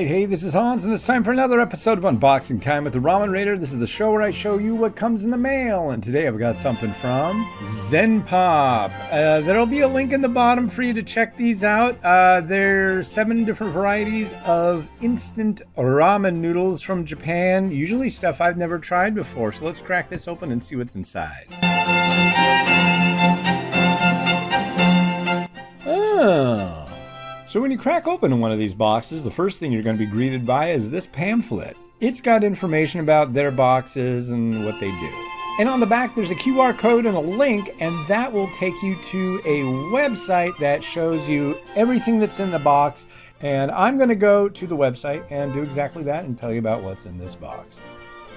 Alright, hey, this is Hans, and it's time for another episode of Unboxing Time with the Ramen Raider. This is the show where I show you what comes in the mail, and today I've got something from Zenpop. There'll be a link in the bottom for you to check these out. There's 7 different varieties of instant ramen noodles from Japan, usually stuff I've never tried before, so let's crack this open and see what's inside. Oh. So when you crack open one of these boxes, the first thing you're going to be greeted by is this pamphlet. It's got information about their boxes and what they do. And on the back, there's a QR code and a link, and that will take you to a website that shows you everything that's in the box. And I'm going to go to the website and do exactly that and tell you about what's in this box.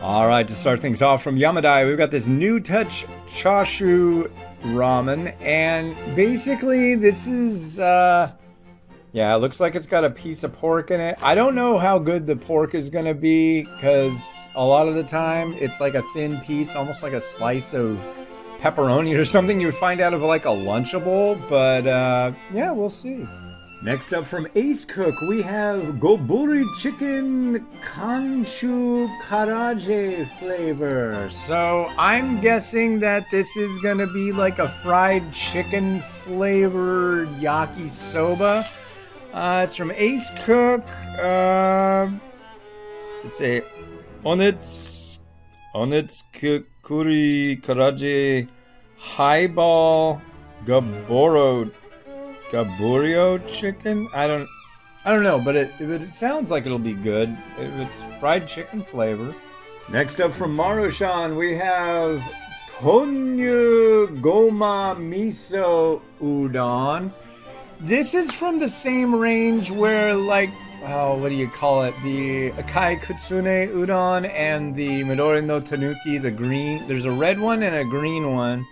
All right, to start things off from Yamadai, we've got this New Touch Chashu ramen. And basically, this is... yeah, it looks like it's got a piece of pork in it. I don't know how good the pork is going to be because a lot of the time it's like a thin piece, almost like a slice of pepperoni or something you would find out of like a Lunchable. But yeah, we'll see. Next up from Ace Cook, we have Goburi Chicken Kanshu Karaage flavor. So I'm guessing that this is going to be like a fried chicken flavored yakisoba. It's from Ace Cook. Let's say Onitz Kuri Karaage Highball Gaburio chicken. I don't know, but it sounds like it'll be good. It's fried chicken flavor. Next up from Marushan, we have Tonyu Goma Miso Udon. This is from the same range where, like, what do you call it? The Akai Kutsune Udon and the Midori no Tanuki, the green. There's a red one and a green one,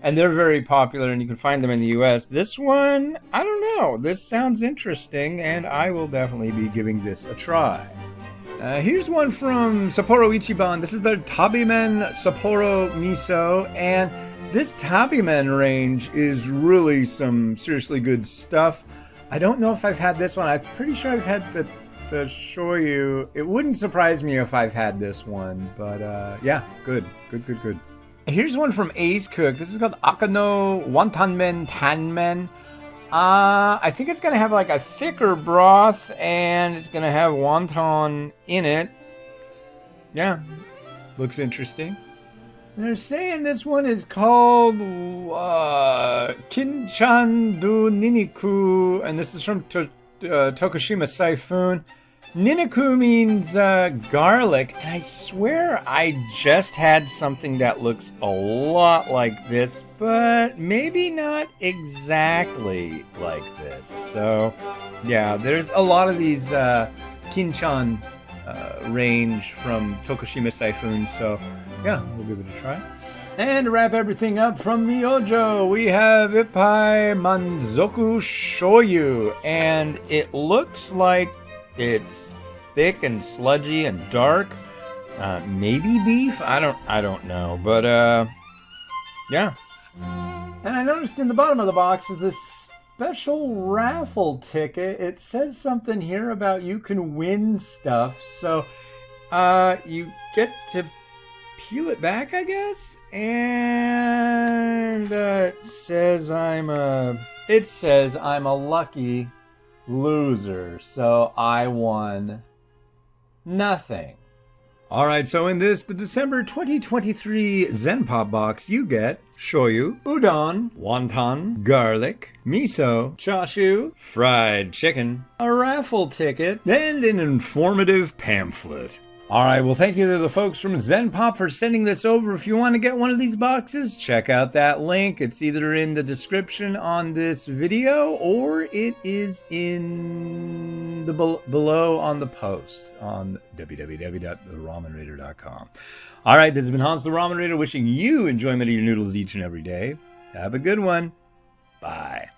and they're very popular, and you can find them in the U.S. This one, I don't know. This sounds interesting, and I will definitely be giving this a try. Here's one from Sapporo Ichiban. This is their Tabimen Sapporo Miso, and this Tabimen range is really some seriously good stuff. I don't know if I've had this one. I'm pretty sure I've had the shoyu. It wouldn't surprise me if I've had this one, but yeah, good. Here's one from Ace Cook. This is called Akano Wantanmen Tanmen. I think it's gonna have like a thicker broth, and it's gonna have wonton in it. Yeah, looks interesting. They're saying this one is called Kinchan do Niniku, and this is from Tokushima Saifun. Niniku means garlic, and I swear I just had something that looks a lot like this, but maybe not exactly like this. So, yeah, there's a lot of these Kinchan range from Tokushima Saifun, so yeah, we'll give it a try. And to wrap everything up from Myojo, we have Ippai Manzoku Shoyu, and it looks like it's thick and sludgy and dark. Maybe beef? I don't know, but yeah. And I noticed in the bottom of the box is this special raffle ticket. It says something here about you can win stuff, so you get to peel it back, I guess, and it says I'm a lucky loser, so I won nothing. Alright, so in the December 2023 Zenpop box, you get shoyu, udon, wonton, garlic, miso, chashu, fried chicken, a raffle ticket, and an informative pamphlet. Alright, well, thank you to the folks from Zenpop for sending this over. If you want to get one of these boxes, check out that link. It's either in the description on this video or it is in the below on the post on www.theramenraider.com. Alright, this has been Hans the Ramen Raider wishing you enjoyment of your noodles each and every day. Have a good one. Bye.